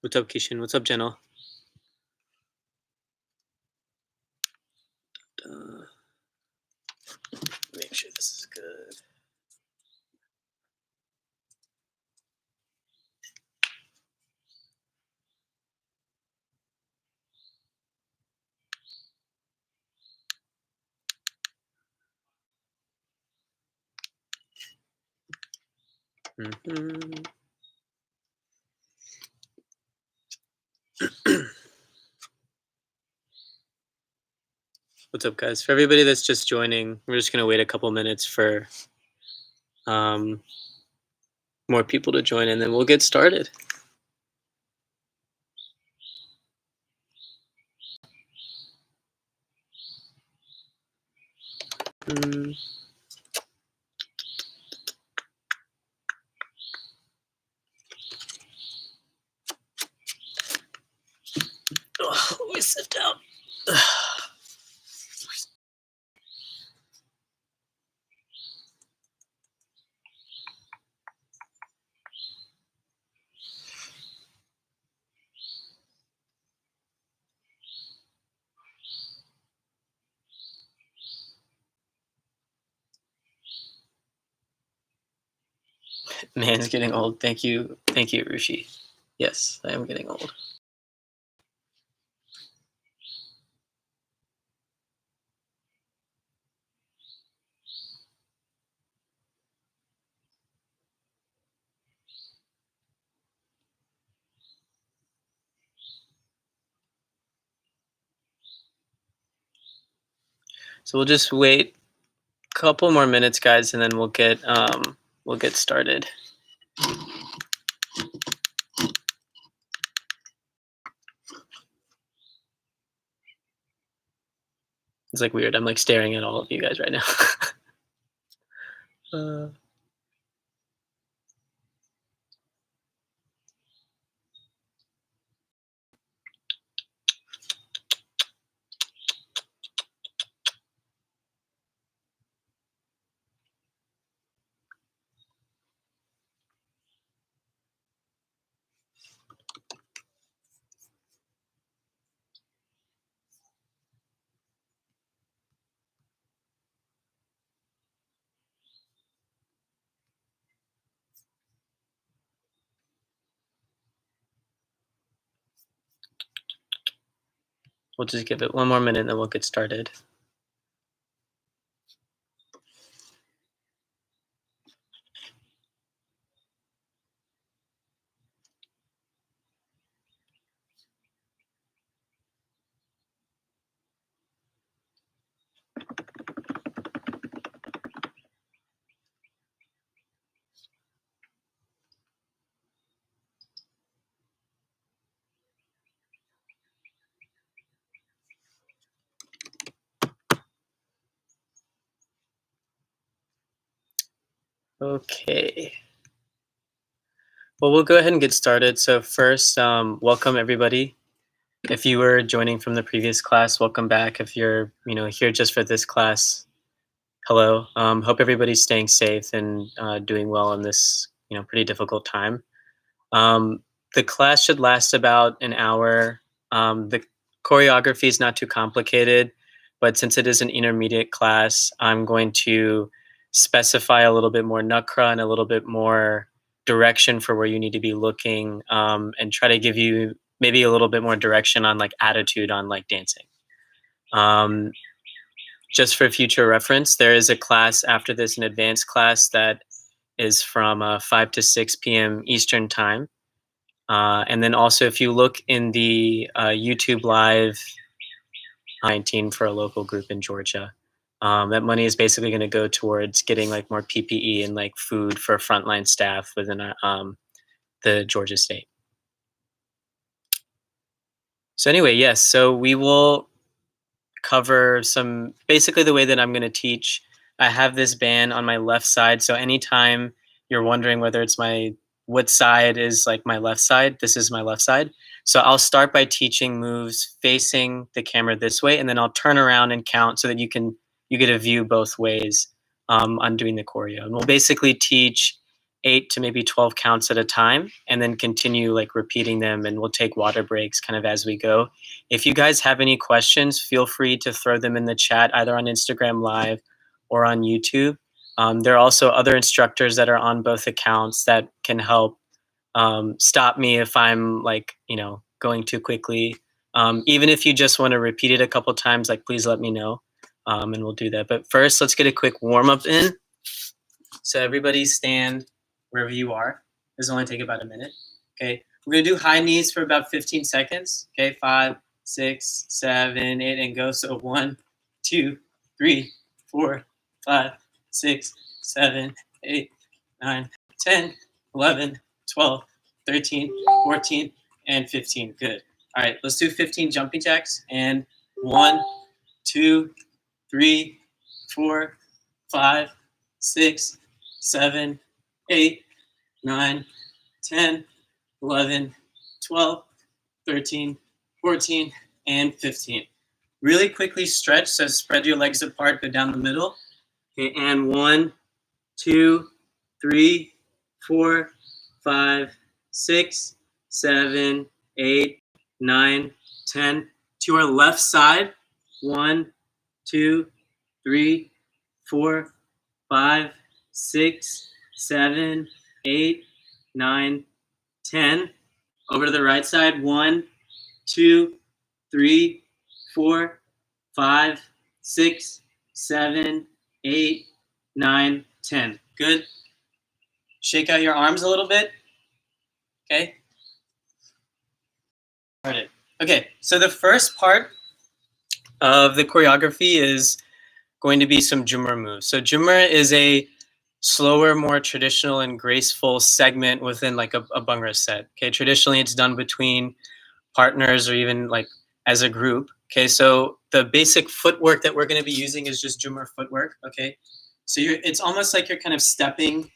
What's up, Kishan? What's up, Jenna? Make sure this is good. What's up, guys? For everybody that's just joining, we're just gonna wait a couple minutes for more people to join, and then we'll get started. Let me sit down. Man's getting old. Thank you, Rushi. Yes, I am getting old. So we'll just wait a couple more minutes, guys, and then we'll get started. It's like weird. I'm like staring at all of you guys right now. We'll just give it one more minute and then we'll get started. Okay. Well, we'll go ahead and get started. So first, welcome everybody. If you were joining from the previous class, welcome back. If you're, here just for this class, hello. Hope everybody's staying safe and doing well in this, pretty difficult time. The class should last about an hour. The choreography is not too complicated, but since it is an intermediate class, I'm going to specify a little bit more nakra and a little bit more direction for where you need to be looking, and try to give you maybe a little bit more direction on like attitude on like dancing. Just for future reference, there is a class after this, an advanced class that is from 5 to 6 p.m. Eastern time. And then also, if you look in the YouTube Live 19 for a local group in Georgia, that money is basically going to go towards getting like more PPE and like food for frontline staff within the Georgia state. So anyway, yes, so we will cover some, basically the way that I'm going to teach. I have this band on my left side. So anytime you're wondering whether it's what side is like my left side, this is my left side. So I'll start by teaching moves facing the camera this way, and then I'll turn around and count so that you get a view both ways on doing the choreo. And we'll basically teach 8 to maybe 12 counts at a time, and then continue like repeating them, and we'll take water breaks kind of as we go. If you guys have any questions, feel free to throw them in the chat either on Instagram Live or on YouTube. There are also other instructors that are on both accounts that can help stop me if I'm like, going too quickly. Even if you just want to repeat it a couple times, like please let me know, and we'll do that. But first, let's get a quick warm up in. So everybody stand wherever you are. This will only take about a minute. Okay, we're gonna do high knees for about 15 seconds. Okay, 5, 6, 7, 8, and go. So 1, 2, 3, 4, 5, 6, 7, 8, 9, 10, 11, 12, 13, 14, and 15. Good. All right, let's do 15 jumping jacks. And 1, 2, 3, 4, 5, 6, 7, 8, 9, 10, 11, 12, 13, 14, and 15. Really quickly stretch, so spread your legs apart, go down the middle. Okay, and 1, 2, 3, 4, 5, 6, 7, 8, 9, 10. To our left side, 1, 2, 3, 4, 5, 6, 7, 8, 9, 10. Over to the right side, 1, 2, 3, 4, 5, 6, 7, 8, 9, 10. Good. Shake out your arms a little bit. Okay. All right. Okay, so the first part of the choreography is going to be some Jumar moves. So Jumar is a slower, more traditional and graceful segment within like a Bhangra set. Okay, traditionally it's done between partners or even like as a group. Okay, so the basic footwork that we're going to be using is just Jumar footwork. Okay, so it's almost like you're kind of stepping,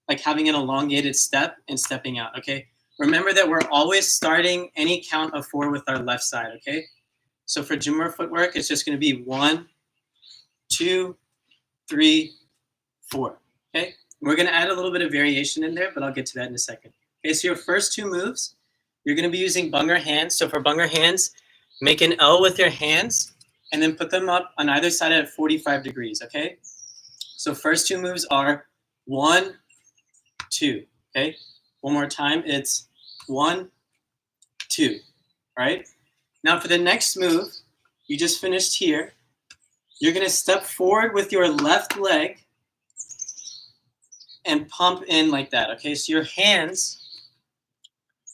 like having an elongated step and stepping out. Okay, remember that we're always starting any count of 4 with our left side. Okay, so for Jumar footwork, it's just going to be 1, 2, 3, 4. Okay, we're going to add a little bit of variation in there, but I'll get to that in a second. Okay, so your first 2 moves, you're going to be using Bhangra hands. So for Bhangra hands, make an L with your hands and then put them up on either side at 45 degrees. Okay, so first 2 moves are 1, 2. Okay, one more time, it's 1, 2. All right, now for the next move, you just finished here. You're going to step forward with your left leg and pump in like that. Okay, so your hands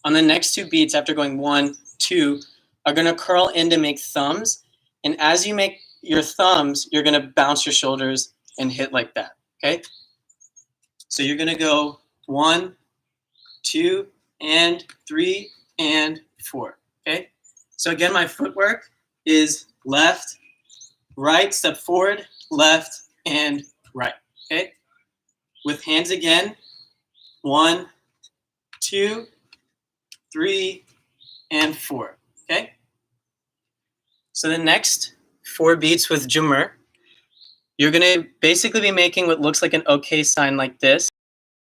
on the next 2 beats after going 1, 2 are going to curl in to make thumbs. And as you make your thumbs, you're going to bounce your shoulders and hit like that. Okay, so you're going to go 1, 2, and 3, and 4. Okay, so again, my footwork is left, right, step forward, left, and right. Okay, with hands again, 1, 2, 3, and 4. Okay, so the next 4 beats with Jumar, you're going to basically be making what looks like an OK sign like this.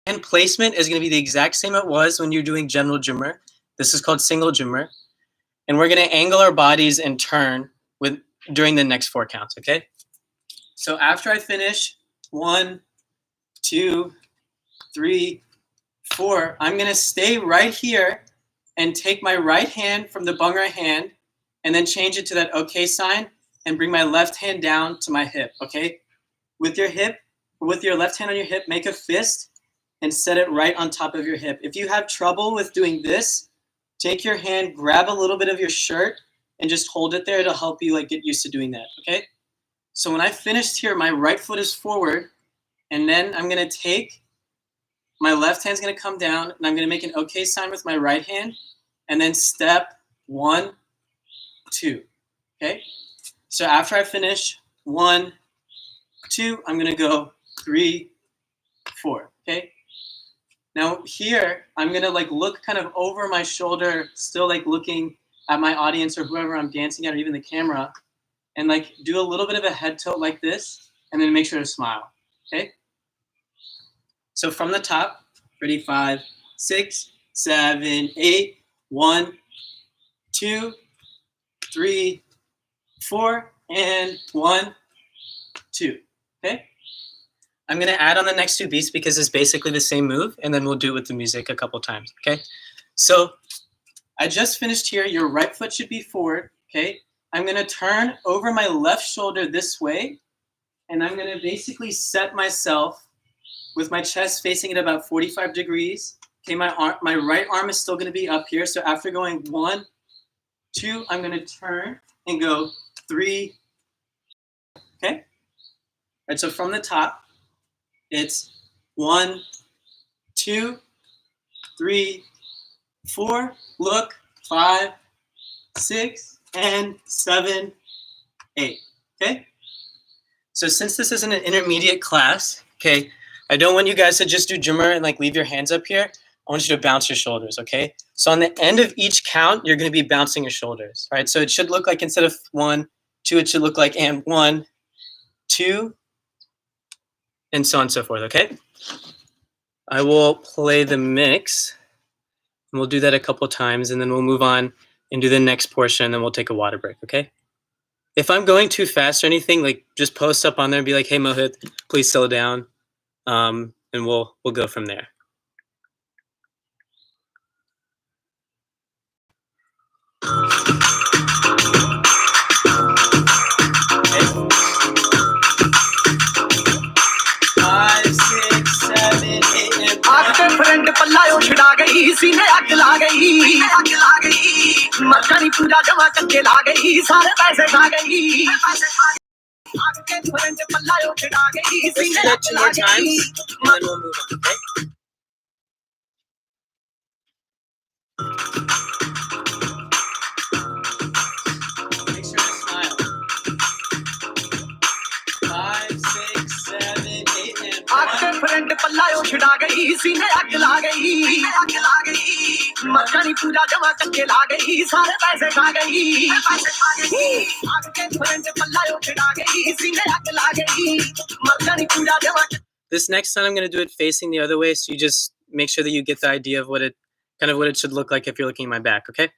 And placement is going to be the exact same it was when you're doing general Jumar. This is called single Jumar. And we're going to angle our bodies and turn during the next 4 counts. Okay, so after I finish 1, 2, 3, 4, I'm going to stay right here and take my right hand from the Bhangra hand and then change it to that OK sign and bring my left hand down to my hip. Okay, with your left hand on your hip, make a fist and set it right on top of your hip. If you have trouble with doing this, take your hand, grab a little bit of your shirt, and just hold it there. It'll help you like get used to doing that. Okay, so when I finished here, my right foot is forward, and then I'm going to take my left hand's going to come down, and I'm going to make an OK sign with my right hand, and then step 1, 2. Okay, so after I finish 1, 2, I'm going to go 3, 4. Okay, now here I'm going to like look kind of over my shoulder, still like looking at my audience or whoever I'm dancing at, or even the camera, and like do a little bit of a head tilt like this, and then make sure to smile. Okay, so from the top, Ready? 5, 6, 7, 8. 1, 2, 3, 4, and 1, 2. Okay. I'm going to add on the next 2 beats because it's basically the same move, and then we'll do it with the music a couple times. Okay. So I just finished here. Your right foot should be forward. Okay. I'm going to turn over my left shoulder this way, and I'm going to basically set myself with my chest facing at about 45 degrees. Okay, my right arm is still going to be up here. So after going 1, 2, I'm going to turn and go 3. Okay. All right. So from the top, it's 1, 2, 3, 4. Look, 5, 6, and 7, 8. Okay. So since this is an intermediate class, okay, I don't want you guys to just do Jummer and like leave your hands up here. I want you to bounce your shoulders, okay? So on the end of each count, you're going to be bouncing your shoulders, right? So it should look like instead of 1, 2, it should look like and 1, 2, and so on and so forth, okay? I will play the mix, and we'll do that a couple times, and then we'll move on and do the next portion, and then we'll take a water break, okay? If I'm going too fast or anything, like just post up on there and be like, hey, Mohit, please slow down, and we'll go from there. Friend पल्लायो छिड़ा गई सीने आग ला गई मक्खनी पूजा जमा करके ला गई सारे पैसे खा गई आगे फ्रेंड पल्लायो छिड़ा गई सीने आग ला गई Make sure to smile. 5, 6, 7, 8, and 1. आगे फ्रेंड पल्लायो छिड़ा गई सीने आग ला गई मक्खनी पूजा जमा करके ला गई सारे पैसे खा गई आगे फ्रेंड पल्लायो छिड़ा गई सीने आग ला गई मक्खनी पूजा जमा. This next time I'm going to do it facing the other way, so you just make sure that you get the idea of what it should look like if you're looking at my back, okay?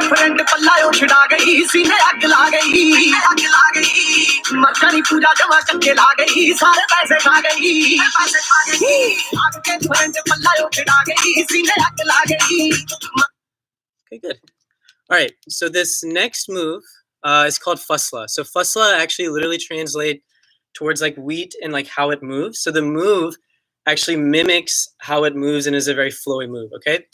Friend पल्लायो छिड़ा गई सीने आग ला गई मक्खनी पूजा जमा करके ला गई सारे पैसे खा गई आगे फ्रेंड पल्लायो छिड़ा गई सीने आग ला गई. Okay, good. All right, so this next move is called Fusla. So Fusla actually literally translate towards like wheat and like how it moves. So the move actually mimics how it moves and is a very flowy move, okay?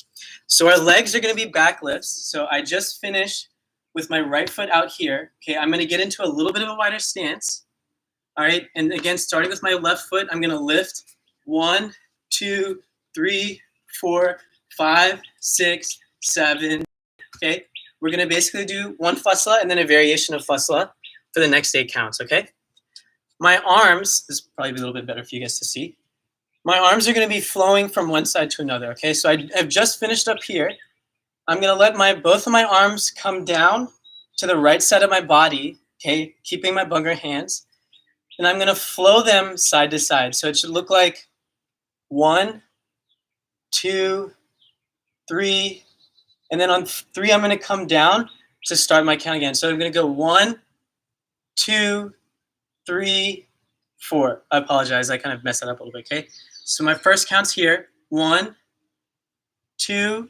So our legs are going to be back lifts. So I just finished with my right foot out here. Okay, I'm going to get into a little bit of a wider stance. All right, and again, starting with my left foot, I'm going to lift 1, 2, 3, 4, 5, 6, 7. Okay, we're going to basically do one Fusla and then a variation of Fusla for the next 8 counts, okay? My arms, this will probably be a little bit better for you guys to see. My arms are going to be flowing from one side to another, okay? So I've just finished up here. I'm going to let both of my arms come down to the right side of my body, okay? Keeping my Bhangra hands. And I'm going to flow them side to side. So it should look like 1, 2, 3, and then on 3, I'm going to come down to start my count again. So I'm going to go 1, 2, 3, 4. I apologize. I kind of messed that up a little bit, okay? So my first count's here. 1, 2,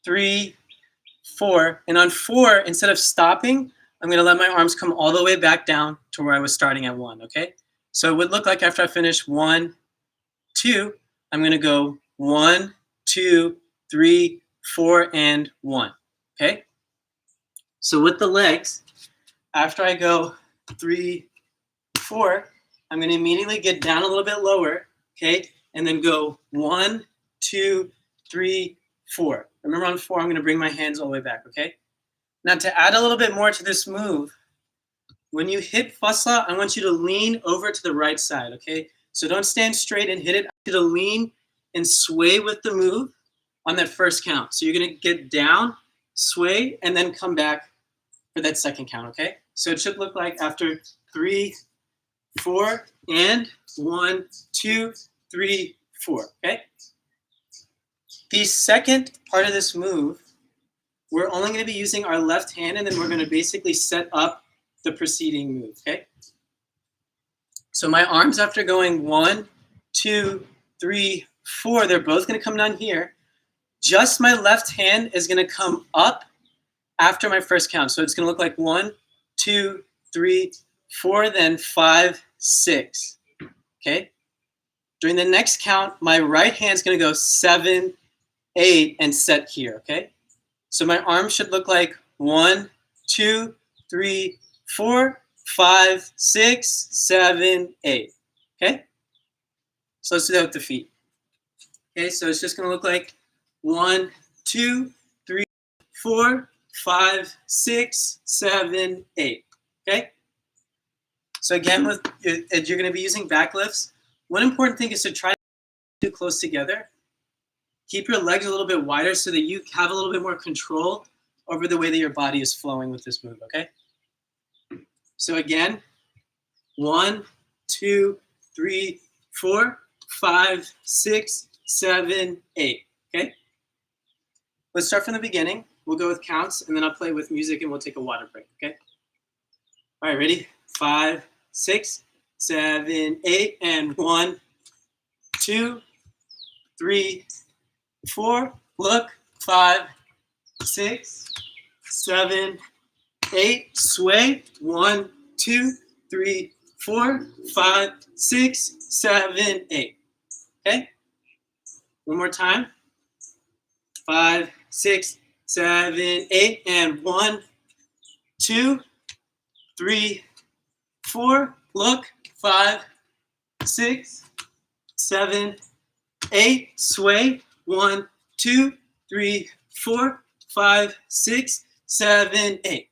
3, 4. And on 4, instead of stopping, I'm going to let my arms come all the way back down to where I was starting at 1, okay? So it would look like after I finish 1, 2, I'm going to go 1, 2, 3, 4, and 1, okay? So with the legs, after I go 3, 4, I'm going to immediately get down a little bit lower, okay? And then go 1, 2, 3, 4. Remember on 4, I'm going to bring my hands all the way back, okay? Now to add a little bit more to this move, when you hit Fusla, I want you to lean over to the right side, okay? So don't stand straight and hit it. I want you to lean and sway with the move on that first count. So you're going to get down, sway, and then come back for that second count, okay? So it should look like after 3, 4, and 1, 2, 3, 4, okay? The second part of this move, we're only going to be using our left hand, and then we're going to basically set up the preceding move, okay? So my arms, after going 1, 2, 3, 4, they're both going to come down here. Just my left hand is going to come up after my first count. So it's going to look like 1, 2, 3, 4, then 5, 6, okay? During the next count, my right hand is going to go 7, 8, and set here, okay? So my arm should look like 1, 2, 3, 4, 5, 6, 7, 8, okay? So let's do that with the feet. Okay, so it's just going to look like 1, 2, 3, 4, 5, 6, 7, 8, okay? So again, you're going to be using back lifts. One important thing is to try to be too close together. Keep your legs a little bit wider so that you have a little bit more control over the way that your body is flowing with this move, okay? So again, 1, 2, 3, 4, 5, 6, 7, 8, okay? Let's start from the beginning. We'll go with counts, and then I'll play with music, and we'll take a water break, okay? All right, ready? 5, 6, 7, 8, and 1, 2, 3, 4, look, 5, 6, 7, 8, sway, 1, 2, 3, 4, 5, 6, 7, 8, okay? One more time. 5, 6, 7, 8, and 1, 2, 3, 4, look, 5, 6, 7, 8, sway, 1, 2, 3, 4, 5, 6, 7, 8.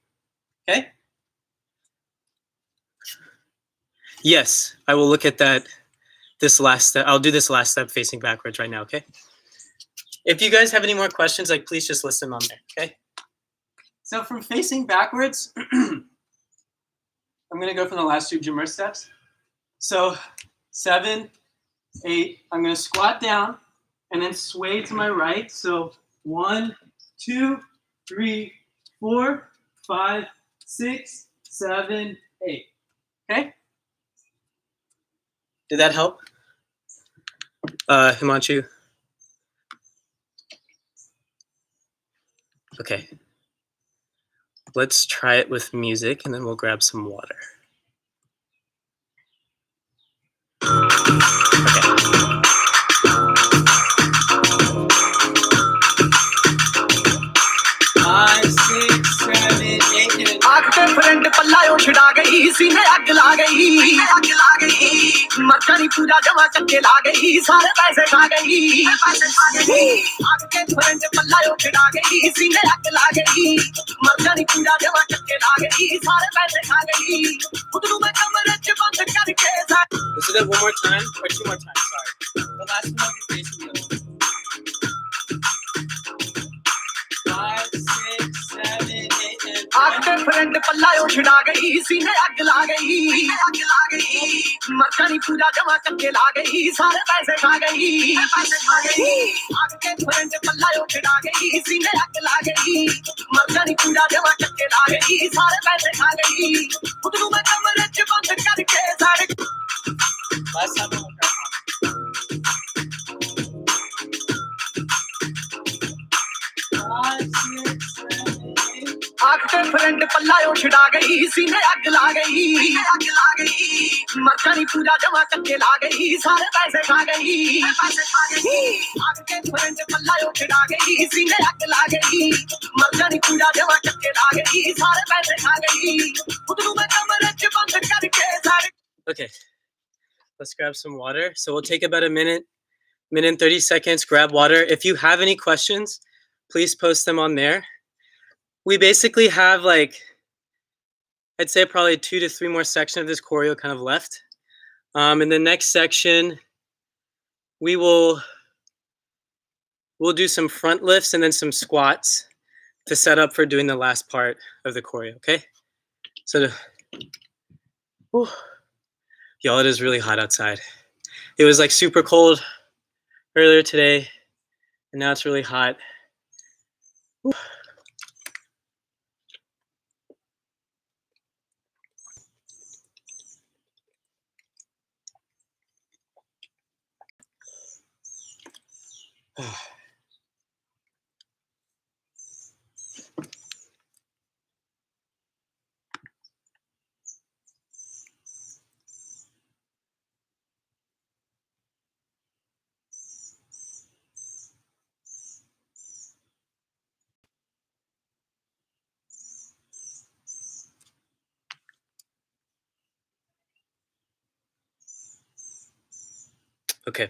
Okay? Yes, I will look at that. This last step. I'll do this last step facing backwards right now, okay? If you guys have any more questions, like please just list them on there, okay? So from facing backwards, I'm going to go from the last two Jumur steps. So 7, 8, I'm going to squat down and then sway to my right. So 1, 2, 3, 4, 5, 6, 7, 8. Okay? Did that help? Himanshu? Okay. Let's try it with music, and then we'll grab some water. Okay. आग पे friend पल्लायो छिड़ा गई सीने आग ला गई मक्खनी पूजा जमा चक्के ला गई सारे पैसे खा गई आग के फ्रेंड पल्लायो छिड़ा गई सीने आग ला गई मक्खनी पूजा जमा चक्के ला गई सारे पैसे खा गई खुद में कमरे च बंद करके Let's do that one more time or two more times. Sorry. The last one will be facing the other. 5, 6, 7, 8, and आग पे फ्रेंड पल्लायो छिड़ा गई सीने आग ला गई मक्खनी पूजा जमा करके ला गई सारे पैसे खा गई आग के फ्रेंड पल्लायो छिड़ा गई सीने आग ला गई मक्खनी पूजा जमा करके ला गई सारे पैसे खा गई खुद में कमरे च बंद करके सारे last time we'll grab आग पे फ्रेंड पल्लायो छिड़ा गई सीने आग ला गई मक्खनी पूजा जमा करके ला गई सारे पैसे खा गई आग के फ्रेंड पल्लायो छिड़ा गई सीने आग ला गई मक्खनी पूजा जमा करके ला गई सारे पैसे खा गई खुद में कमरे च बंद करके सारे Okay, let's grab some water. So we'll take about a minute and 30 seconds, grab water. If you have any questions, please post them on there. We basically have like, I'd say probably 2 to 3 more sections of this choreo kind of left. In the next section, we'll do some front lifts and then some squats. to set up for doing the last part of the choreo, okay? So, y'all, it is really hot outside. It was like super cold earlier today, and now it's really hot. Okay.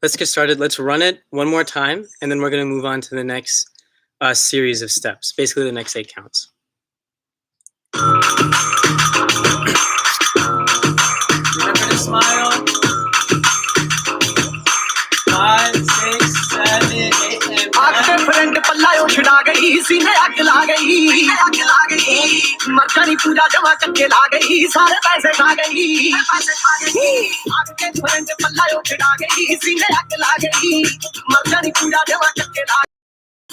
Let's get started. Let's run it one more time, and then we're going to move on to the next series of steps, basically the next 8 counts. Remember to smile. 5, 6, 7, 8, and आगे friend पल्लायो छिड़ा गई सीने आग ला गई मरकनी पूजा जमा करके ला गई सारे पैसे खा गई आगे फ्रेंड पल्लायो छिड़ा गई सीने आग ला गई मरकनी पूजा जमा करके ला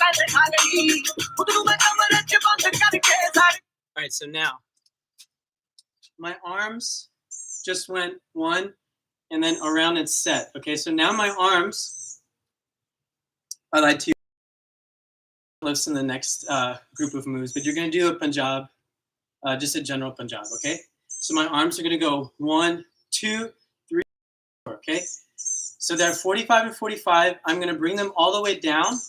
पैसे खा गई उतरू में कमर के बंद करके सारे. All right, so now my arms just went 1 and then around and set. Okay, so now my arms, I like to list in the next group of moves, but you're going to do a Punjab, just a general Punjab, okay? So my arms are going to go 1, 2, 3, 4, okay? So they're 45 and 45. I'm going to bring them all the way down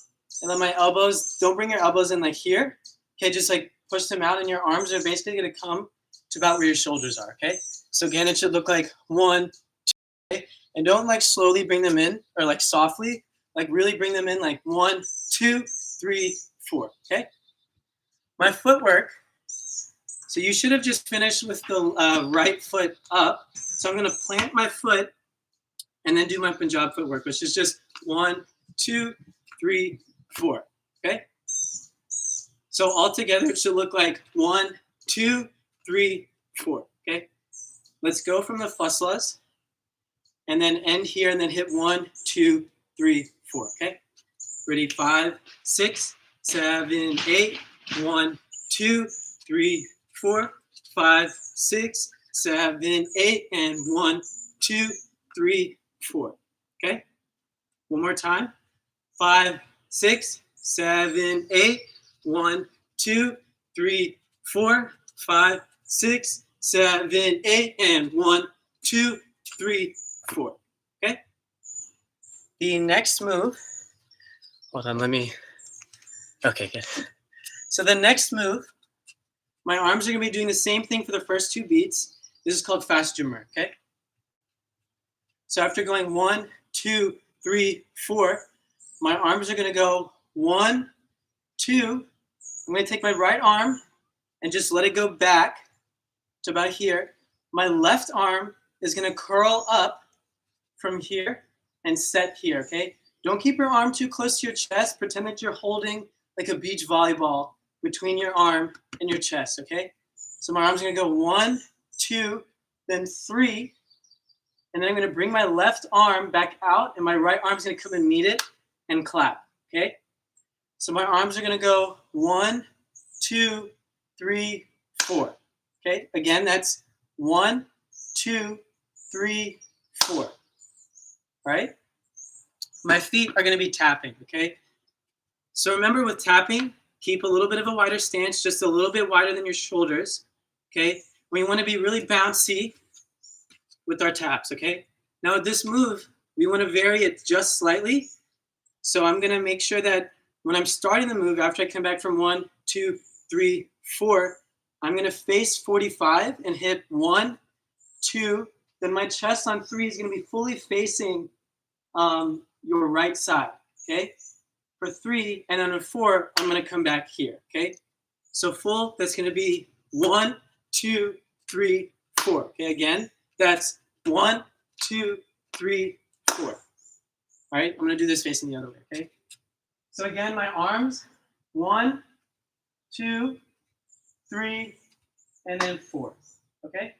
and let my elbows, don't bring your elbows in like here, okay? Just like push them out and your arms are basically going to come to about where your shoulders are, okay? So again, it should look like 1, 2, okay? And don't like slowly bring them in or like softly, like really bring them in like 1, 2, 3, 4, okay? My footwork, so you should have just finished with the right foot up. So I'm going to plant my foot and then do my Punjab footwork, which is just 1, 2, 3, 4, okay? So all together, it should look like 1, 2, 3, 4, okay? Let's go from the fuslas and then end here and then hit 1, 2, 3, 4, okay? Ready? 5, 6, 7, 8. 1, 2, 3, 4, 5, 6, 7, 8, and 1, 2, 3, 4. Okay? One more time. 5, 6, 7, 8. 1, 2, 3, 4, 5, 6, 7, 8, and 1, 2, 3, 4. Okay? The next move. Hold on, let me. Okay, good. So the next move, my arms are going to be doing the same thing for the first 2 beats. This is called fast Jummer, okay? So after going 1, 2, 3, 4, my arms are going to go 1, 2. I'm going to take my right arm and just let it go back to about here. My left arm is going to curl up from here and set here, okay? Don't keep your arm too close to your chest. Pretend that you're holding like a beach volleyball between your arm and your chest, okay? So my arm's gonna go 1, 2, then 3, and then I'm gonna bring my left arm back out and my right arm's gonna come and meet it and clap, okay? So my arms are gonna go 1, 2, 3, 4, okay? Again, that's 1, 2, 3, 4, all right? My feet are gonna be tapping, okay? So remember with tapping, keep a little bit of a wider stance, just a little bit wider than your shoulders, okay? We want to be really bouncy with our taps, okay? Now with this move, we want to vary it just slightly. So I'm going to make sure that when I'm starting the move, after I come back from 1, 2, 3, 4, I'm going to face 45 and hit 1, 2, then my chest on 3 is going to be fully facing your right side, okay? For 3, and then on 4, I'm going to come back here, okay? So full, that's going to be 1, 2, 3, 4. Okay, again, that's 1, 2, 3, 4. All right, I'm going to do this facing the other way, okay? So again, my arms, 1, 2, 3, and then 4, okay?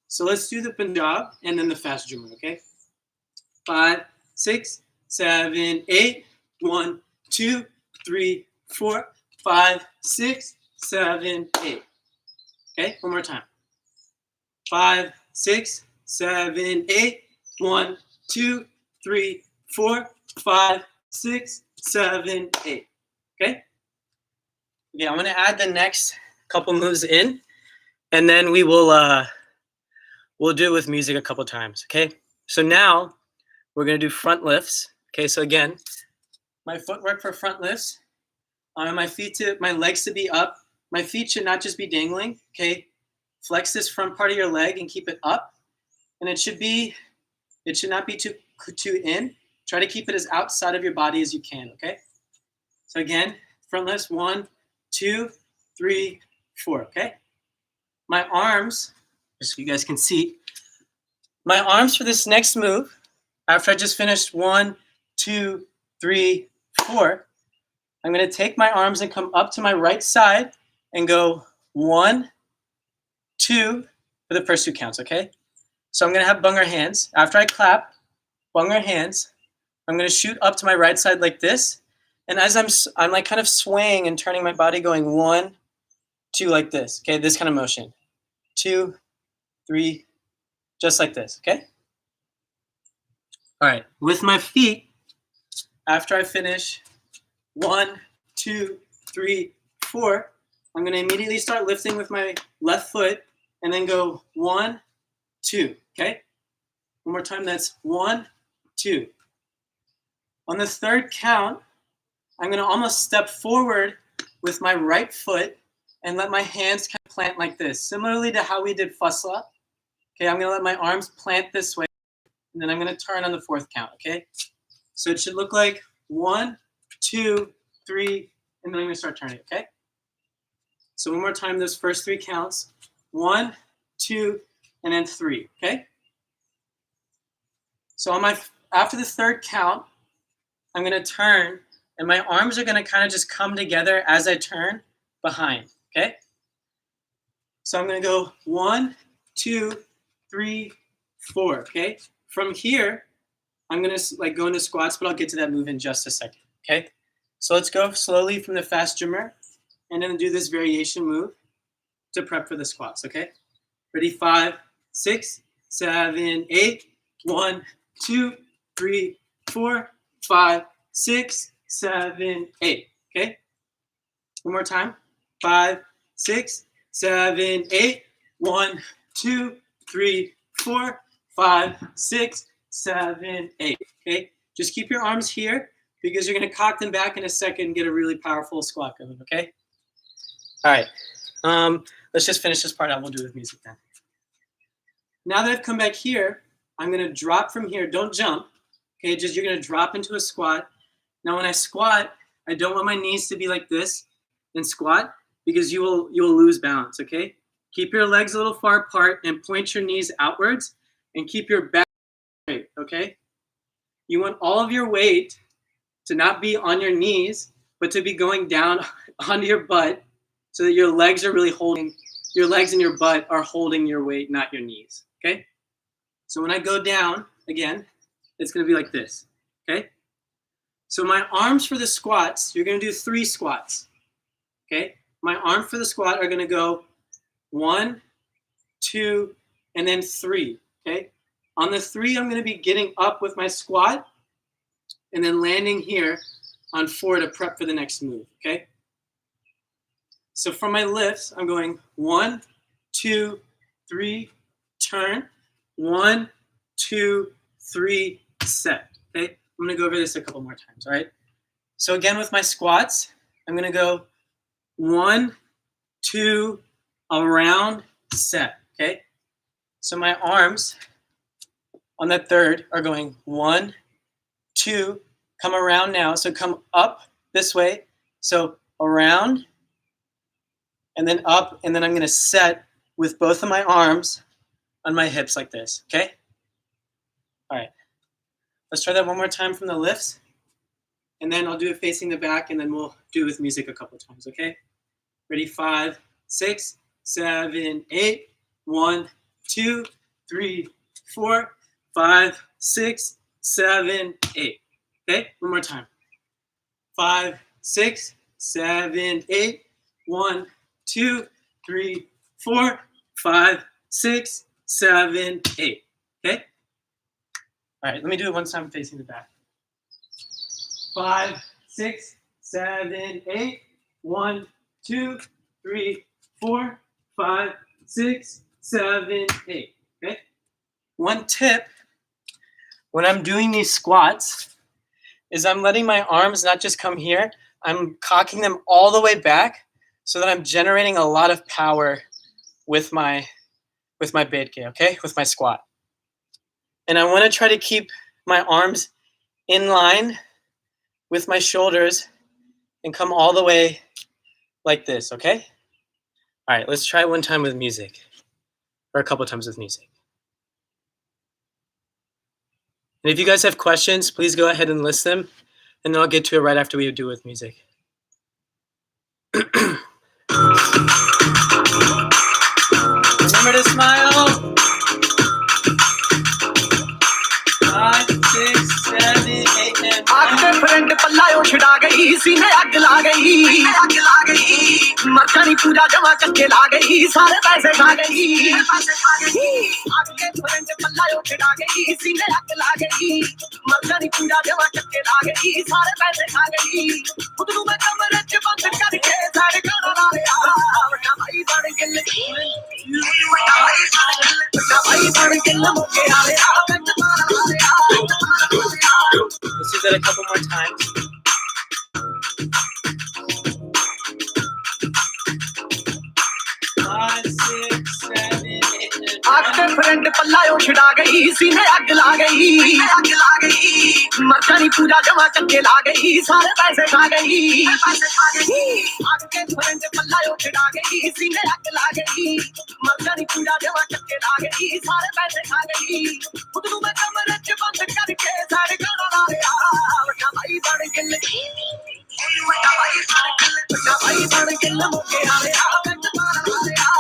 So let's do the Punjab and then the fast Jumar, okay? 5, 6, 7, 8, 1, 2, 3, 4, 5, 6, 7, 8. Okay, one more time. 5, 6, 7, 8, 1, 2, 3, 4, 5, 6, 7, 8. Okay? Okay, I'm gonna add the next couple moves in, and then we'll do it with music a couple times. Okay? So now we're gonna do front lifts. Okay, so again, my footwork for front lifts. I want my legs to be up. My feet should not just be dangling. Okay, flex this front part of your leg and keep it up, and it should not be too in. Try to keep it as outside of your body as you can. Okay, so again, front lifts, 1, 2, 3, 4. Okay, my arms, just so you guys can see, my arms for this next move, after I just finished 1, 2, 3, 4, I'm going to take my arms and come up to my right side and go 1, 2 for the first 2 counts, okay? So I'm going to have Bhangra hands. After I clap, Bhangra hands, I'm going to shoot up to my right side like this. And as I'm like kind of swaying and turning my body, going 1, 2 like this, okay? This kind of motion. 2, 3, just like this, okay? All right, with my feet, after I finish 1, 2, 3, 4, I'm going to immediately start lifting with my left foot and then go 1, 2, okay? One more time, that's 1, 2. On the third count, I'm going to almost step forward with my right foot and let my hands kind of plant like this, similarly to how we did Fasla. Okay, I'm going to let my arms plant this way, and then I'm going to turn on the fourth count, okay? So it should look like 1, 2, 3, and then I'm going to start turning, okay? So one more time, those first 3 counts. 1, 2, and then 3, okay? So after the third count, I'm going to turn, and my arms are going to kind of just come together as I turn behind, okay? So I'm going to go 1, 2, 3, 4, okay? From here, I'm going to like go into squats, but I'll get to that move in just a second, okay? So let's go slowly from the fast Jumar and then do this variation move to prep for the squats, okay? Ready? 5, 6, 7, 8, 1, 2, 3, 4, 5, 6, 7, 8, okay? One more time. 5, 6, 7, 8, 1, 2, 3, 4, 5, 6, 7, 8, okay? Just keep your arms here because you're going to cock them back in a second and get a really powerful squat going, okay? All right. Let's just finish this part out. We'll do it with music then. Now that I've come back here, I'm going to drop from here. Don't jump. Okay, you're going to drop into a squat. Now when I squat, I don't want my knees to be like this and squat because you will lose balance, okay? Keep your legs a little far apart and point your knees outwards and keep your back straight, okay? You want all of your weight to not be on your knees, but to be going down onto your butt so that your legs are really holding, your legs and your butt are holding your weight, not your knees, okay? So when I go down, again, it's going to be like this, okay? So my arms for the squats, you're going to do 3 squats, okay? My arms for the squat are going to go 1, 2, and then 3, okay? On the 3, I'm going to be getting up with my squat and then landing here on 4 to prep for the next move, okay? So for my lifts, I'm going 1, 2, 3, turn, 1, 2, 3, set, okay? I'm going to go over this a couple more times, all right? So again, with my squats, I'm going to go 1, 2, around, set, okay? So my arms on the third are going 1, 2, come around now. So come up this way. So around, and then up, and then I'm going to set with both of my arms on my hips like this, okay? All right. Let's try that one more time from the lifts. and then I'll do it facing the back, and then we'll do it with music a couple times, okay? Ready? 5, 6, 7, 8. 1, 2, 3, 4, 5, 6, 7, 8. Okay, one more time. 5, 6, 7, 8. 1, 2, 3, 4, 5, 6, 7, 8. Okay? All right, let me do it one time facing the back. 5, 6, 7, 8. 1, 2, 3, 4, 5, 6, 7, 8. Okay? One tip when I'm doing these squats is I'm letting my arms not just come here, I'm cocking them all the way back so that I'm generating a lot of power with my bedke, okay? With my squat. And I want to try to keep my arms in line with my shoulders and come all the way like this, okay? All right, let's try it one time with music, or a couple times with music. And if you guys have questions, please go ahead and list them, and then I'll get to it right after we do it with music. Remember to smile. 5, 6, 7, 8, and 9. Friend पल्लायो छिड़ा गई सीने आग ला गई मर जानी पूजा जमा चक्के ला गई सारे पैसे खा गई आग के फ्रेंड पल्लायो छिड़ा गई सीने आग ला गई मर जानी पूजा जमा चक्के ला गई सारे पैसे खा गई खुद नु मैं कमरे च बंद करके सारे गाना ला लिया वड्डा भाई बन गिल वड्डा भाई बन गिल मुके आ लिया कंज मार ला लिया Let's do that a couple more times. Friend पल्लायो छिड़ा गई सीने आग ला गई मर जानी पूजा जमा चक्के ला गई सारे पैसे खा गई आग के फ्रेंड पल्लायो छिड़ा गई सीने आग ला गई मर जानी पूजा जमा चक्के ला गई सारे पैसे खा गई खुद नु मैं कमरे च बंद करके सारे गाना ला लिया वड्डा भाई बन गिल वड्डा भाई बन गिल मुके आ लिया कंज मार ला लिया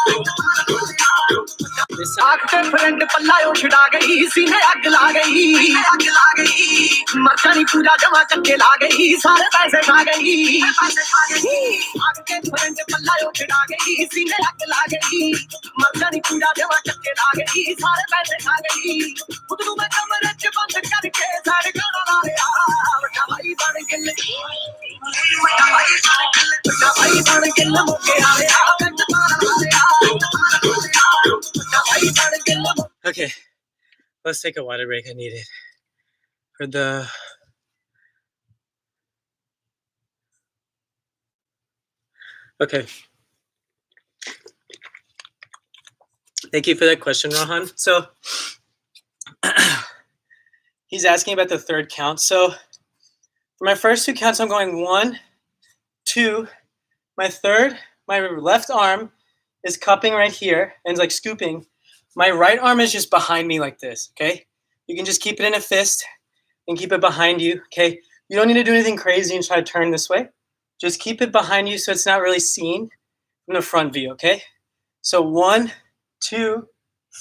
आग के फ्रेंड पल्लायो छिड़ा गई सीने आग ला गई मर जानी पूजा जमा चक्के ला गई सारे पैसे खा गई आग के फ्रेंड पल्लायो छिड़ा गई सीने आग ला गई मर जानी पूजा जमा चक्के ला गई सारे पैसे खा गई खुद नु मैं कमरे च बंद करके सारे गाना ला लिया वड्डा भाई बन गिल वड्डा भाई बन गिल मुके आ लिया कंज मार ला लिया Okay, let's take a water break. I need it for the. Okay. Thank you for that question, Rohan. So he's asking about the third count. So for my first two counts, I'm going 1, 2. My third, my left arm is cupping right here and it's like scooping. My right arm is just behind me like this, okay? You can just keep it in a fist and keep it behind you, okay? You don't need to do anything crazy and try to turn this way. Just keep it behind you so it's not really seen from the front view, okay? So 1, 2,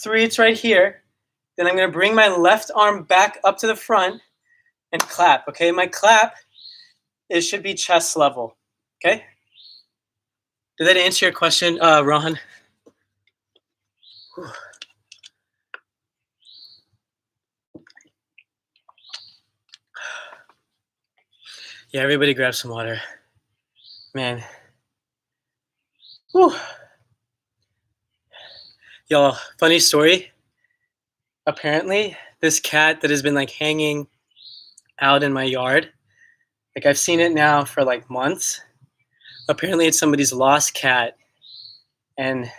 3, it's right here. Then I'm gonna bring my left arm back up to the front and clap, okay? My clap, it should be chest level, okay? Did that answer your question, Rohan? Whew. Yeah, everybody grab some water. Man. Whew. Y'all, funny story. Apparently, this cat that has been like hanging out in my yard, like I've seen it now for like months. Apparently, it's somebody's lost cat. And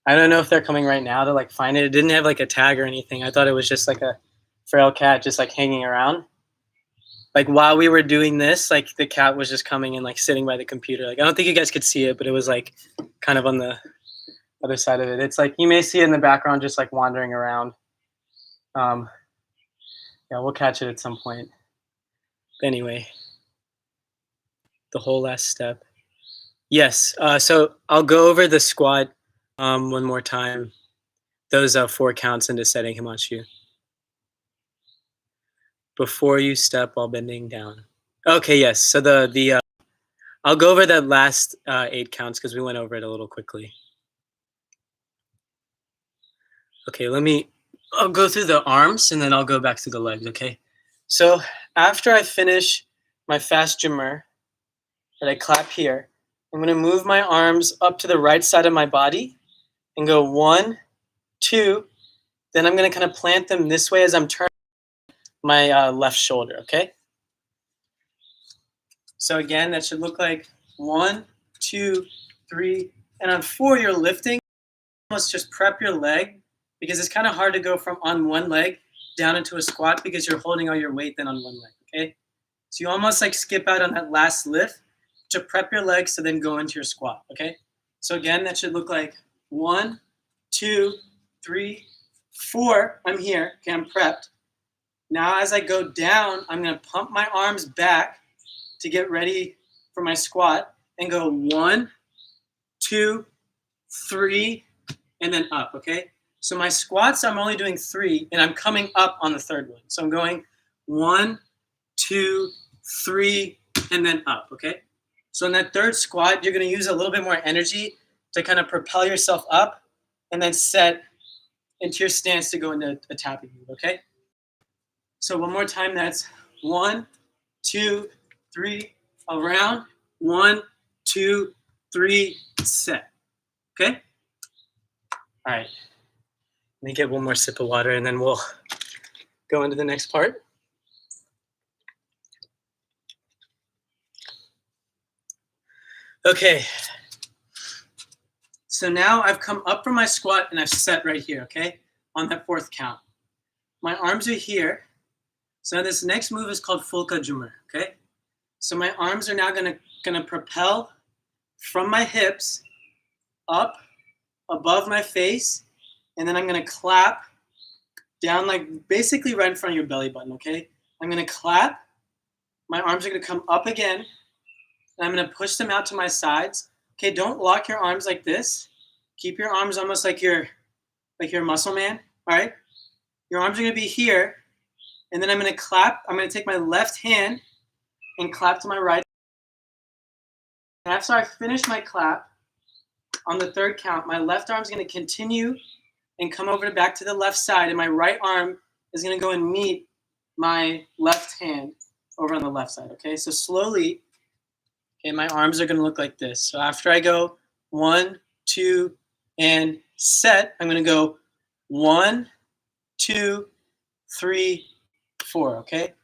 I don't know if they're coming right now to like find it. It didn't have like a tag or anything. I thought it was just like a feral cat just like hanging around. Like while we were doing this, like the cat was just coming and like sitting by the computer. Like I don't think you guys could see it, but it was like kind of on the other side of it. It's like you may see it in the background just like wandering around. Yeah, we'll catch it at some point. But anyway, The whole last step. Yes. So I'll go over the squat one more time. Those 4 counts into setting Himanshu. Before you step while bending down. Okay, yes. So I'll go over the last 8 counts because we went over it a little quickly. Okay, I'll go through the arms and then I'll go back to the legs, okay? So after I finish my fast jummer, that I clap here, I'm gonna move my arms up to the right side of my body and go 1, 2, then I'm gonna kind of plant them this way as I'm turning my left shoulder, okay? So again, that should look like 1, 2, 3, and on 4, you're lifting. Almost just prep your leg because it's kind of hard to go from on one leg down into a squat because you're holding all your weight then on one leg, okay? So you almost like skip out on that last lift to prep your legs to then go into your squat, okay? So again, that should look like 1, 2, 3, 4. I'm here, okay, I'm prepped. Now as I go down, I'm gonna pump my arms back to get ready for my squat and go 1, 2, 3, and then up, okay? So my squats, I'm only doing 3, and I'm coming up on the third one. So I'm going 1, 2, 3, and then up, okay? So in that third squat, you're gonna use a little bit more energy to kind of propel yourself up and then set into your stance to go into a tapping move, okay? So one more time, that's 1, 2, 3, around, 1, 2, 3, set, okay? All right, let me get one more sip of water and then we'll go into the next part. Okay, so now I've come up from my squat and I've set right here, okay, on that 4th count. My arms are here. So this next move is called Fulka Jummer, okay? So my arms are now gonna propel from my hips up above my face, and then I'm gonna clap down like basically right in front of your belly button, okay? I'm gonna clap, my arms are gonna come up again, and I'm gonna push them out to my sides. Okay, don't lock your arms like this. Keep your arms almost like you're a muscle man, all right? Your arms are gonna be here, and then I'm gonna clap. I'm gonna take my left hand and clap to my right. And after I finish my clap, on the 3rd count, my left arm is gonna continue and come over back to the left side, and my right arm is gonna go and meet my left hand over on the left side, okay? So slowly, okay, my arms are gonna look like this. So after I go 1, 2, and set, I'm gonna go 1, 2, 3, 4, okay?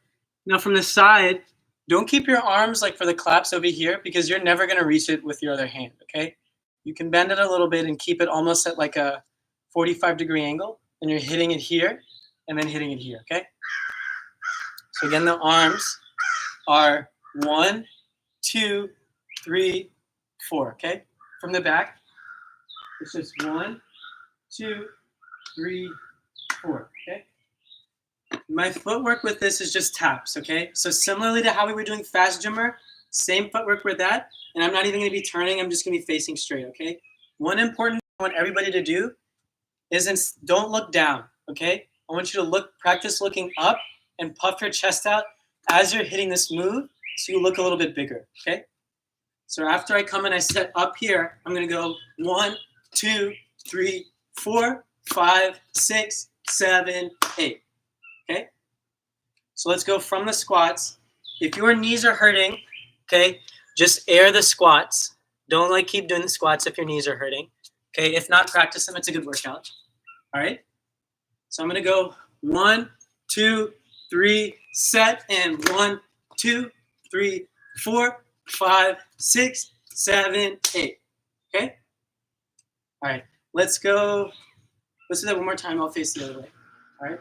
Now from the side, don't keep your arms like for the claps over here because you're never gonna reach it with your other hand, okay? You can bend it a little bit and keep it almost at like a 45-degree angle, and you're hitting it here and then hitting it here, okay? So again, the arms are 1, 2, 3, 4, okay? From the back, it's just 1, 2, 3, 4, okay? My footwork with this is just taps, okay? So similarly to how we were doing fast jummer, same footwork with that, and I'm not even gonna be turning, I'm just gonna be facing straight, okay? One important thing I want everybody to do is don't look down, okay? I want you to practice looking up and puff your chest out as you're hitting this move so you look a little bit bigger, okay? So after I come and I set up here, I'm gonna go 1, 2, 3, 4, 5, 6, 7, 8. Okay? So let's go from the squats. If your knees are hurting, okay, just air the squats. Don't like keep doing the squats if your knees are hurting. Okay, if not, practice them. It's a good workout. All right? So I'm gonna go 1, 2, 3, set, and 1, 2, 3, 4, 5, 6, 7, 8. Okay? All right, let's go. Let's do that one more time. I'll face the other way. All right?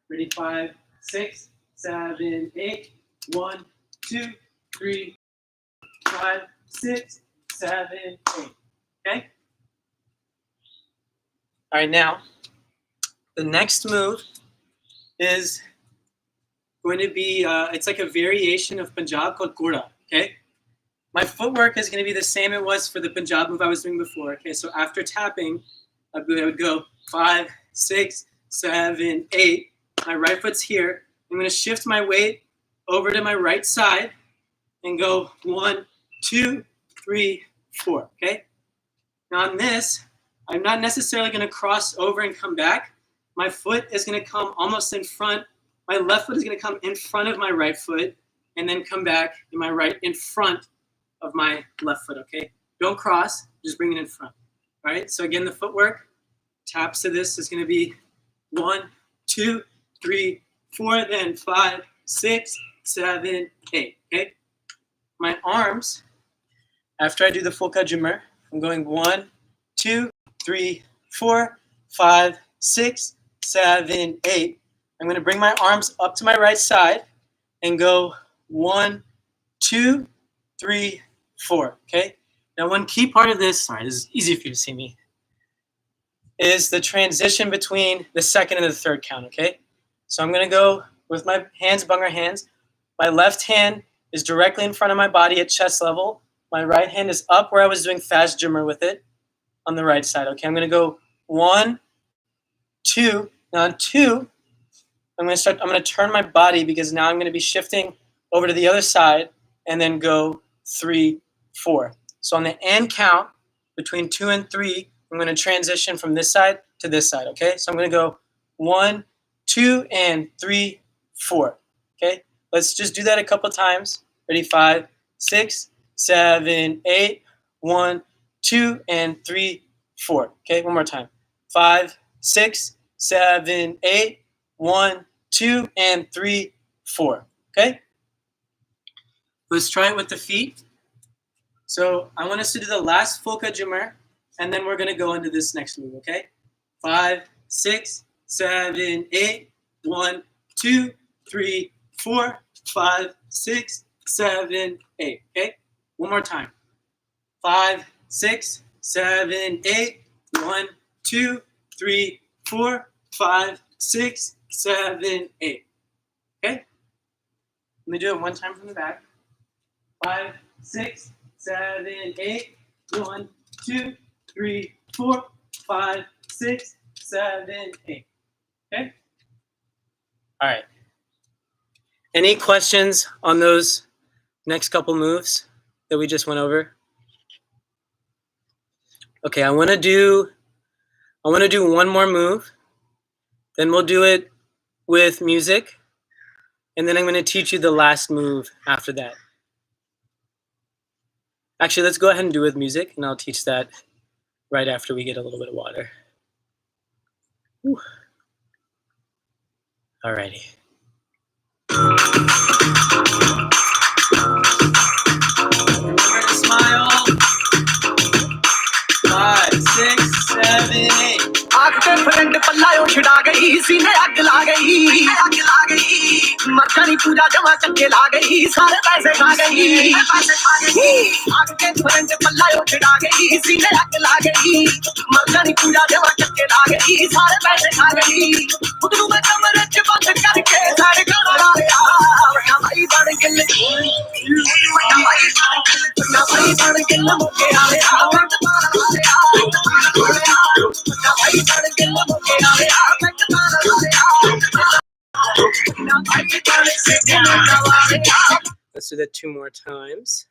Ready? 5, 6, 7, 8. 1, 2, 3, 5, 6, 7, 8. Okay? All right, now the next move is going to be, it's like a variation of Punjab called Gura, okay? my footwork is going to be the same it was for the Punjab move I was doing before. Okay, so after tapping, I would go 5, 6, 7, 8. My right foot's here. I'm going to shift my weight over to my right side and go 1, 2, 3, 4. Okay. Now on this, I'm not necessarily going to cross over and come back. My foot is going to come almost in front. My left foot is going to come in front of my right foot and then come back in my right in front of my left foot, okay? Don't cross, just bring it in front, all right? So again, the footwork, taps to this is going to be 1, 2, 3, 4, then 5, 6, 7, 8, okay? My arms, after I do the full kajumar, I'm going 1, 2, 3, 4, 5, 6, 7, 8. I'm going to bring my arms up to my right side and go 1, 2, 3, 4. Okay. Now, one key part of this, sorry, this is easy for you to see me, is the transition between the second and the third count. Okay. So I'm going to go with my hands, Bhangra hands. My left hand is directly in front of my body at chest level. My right hand is up where I was doing fast jummer with it on the right side. Okay. I'm going to go 1, 2. Now on 2, I'm going to turn my body because now I'm going to be shifting over to the other side and then go 3, 4. So on the and count between 2 and 3, I'm going to transition from this side to this side, okay? So I'm going to go 1, 2, and 3, 4, okay? Let's just do that a couple times. Ready? 5, 6, 7, 8, 1, 2, and 3, 4. Okay, one more time. 5, 6, 7, 8, 1, 2, and 3, 4. Okay? Let's try it with the feet. So I want us to do the last full kajumar, and then we're going to go into this next move, okay? 5, 6, 7, 8, 1, 2, 3, 4, 5, 6, 7, 8. Okay? One more time. 5, 6, 7, 8, 1, 2, 3, 4, 5, 6, 7, 8. Okay? Let me do it one time from the back. 5, 6, 7, 8, 1, 2, 3, 4, 5, 6, 7, 8. Okay? All right. Any questions on those next couple moves that we just went over? Okay, I want to do one more move. Then we'll do it with music. And then I'm going to teach you the last move after that. Actually, let's go ahead and do it with music, and I'll teach that right after we get a little bit of water. Whew. All righty. Remember to smile. 5, 6, 7, 8. आग के friend पल्लायो छिड़ा गई सीने आग ला गई मक्खनी पूजा जमा चक्के ला गई सारे पैसे खा गई आग के फ्रेंड पल्लायो छिड़ा गई सीने आग ला गई मक्खनी पूजा जमा चक्के ला गई सारे पैसे खा गई खुद में कमरे च बंद करके सारे गाना ला गया वरना भाई बड़ गिल मुके आ गया Let's do that 2 more times.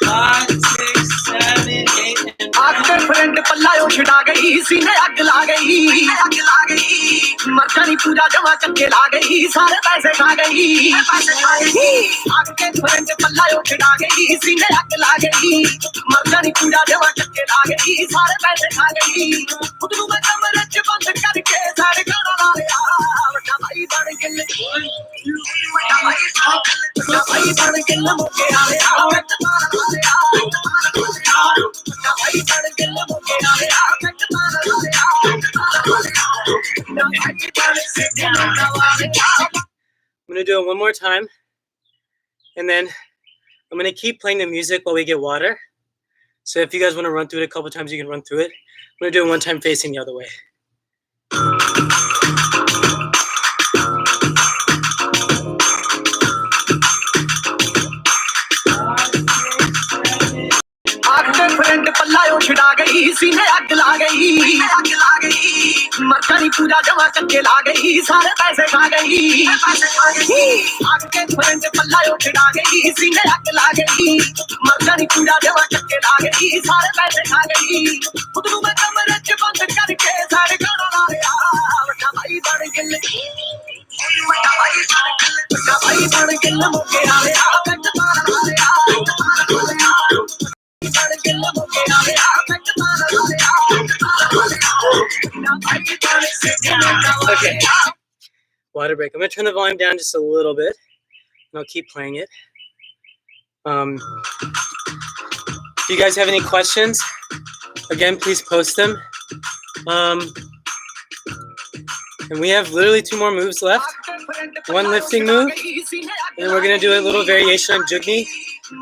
5, 6, 7, 8, and आग के फ्रेंड पल्लायो छिड़ा गई सीने आग ला गई मक्खनी पूजा जमा चक्के ला गई सारे पैसे खा गई आग के फ्रेंड पल्लायो छिड़ा गई सीने आग ला गई मक्खनी पूजा जमा चक्के ला गई सारे पैसे खा गई खुद में कमरे च बंद करके सारे गाना ला गया वरना भाई बड़ गिल मुके आ गया I'm going to do it one more time, and then I'm going to keep playing the music while we get water. So if you guys want to run through it a couple times, you can run through it. I'm going to do it one time facing the other way. सीने आग ला गई मक्खनी पूजा जमा करके ला गई सारे पैसे खा गई आग के धुएं से पल्ला उठा गई सीने आग ला गई मक्खनी पूजा जमा करके ला गई सारे पैसे खा गई खुद में कमरे च बंद करके सारे गाना ला गया बड़ा भाई बड़ गिल बड़ा भाई बड़ गिल मुके आ गया कट मार ला गया Okay, water break. I'm going to turn the volume down just a little bit, and I'll keep playing it. If you guys have any questions, again, please post them. And we have literally 2 more moves left. One lifting move, and we're going to do a little variation on Jugni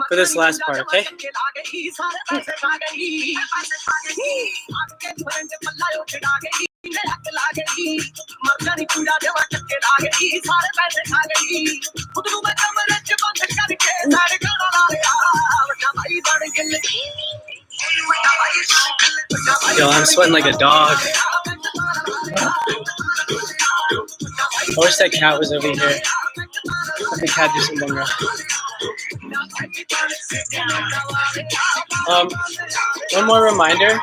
for this last part, okay? Yo, I'm sweating like a dog. I wish that cat was over here. Let the cat do some Bhangra. One more reminder